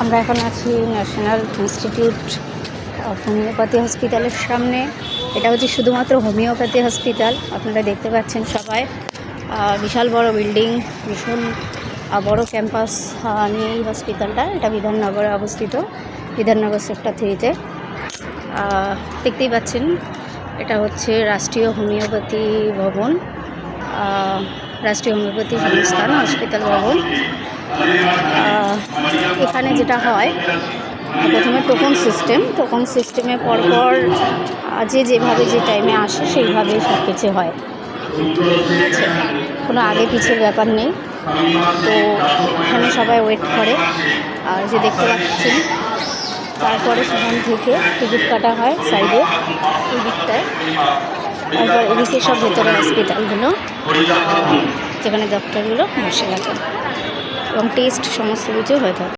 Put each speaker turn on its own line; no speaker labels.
আমরা এখন আছি ন্যাশনাল ইনস্টিটিউট অফ হোমিওপ্যাথি হসপিটালের সামনে। এটা হচ্ছে শুধুমাত্র হোমিওপ্যাথি হসপিটাল। আপনারা দেখতে পাচ্ছেন সবাই, বিশাল বড় বিল্ডিং, ভীষণ বড় ক্যাম্পাস নিয়ে এই হসপিটালটা। এটা বিধাননগরে অবস্থিত, বিধাননগর সেক্টর 3-তে। দেখতেই পাচ্ছেন এটা হচ্ছে রাষ্ট্রীয় হোমিওপ্যাথি ভবন, রাষ্ট্রীয় হোমিওপ্যাথি সংস্থান হসপিটাল ভবন। এখানে যেটা হয়, প্রথমে টোকন সিস্টেমে পরপর যেভাবে যে টাইমে আসে সেইভাবেই সব কিছু হয়, কোনো আগে পিছের ব্যাপার নেই। তো এখানে সবাই ওয়েট করে, আর যে দেখতে পাচ্ছেন তারপরে সেখান থেকে টিকিট কাটা হয় সাইডে এই দিকটায়। তারপর এদিকে সব ভেতরে হসপিটালগুলো, যেখানে ডক্টরগুলো বসে থাকে এবং টেস্ট সমস্ত কিছু হয়ে থাকে।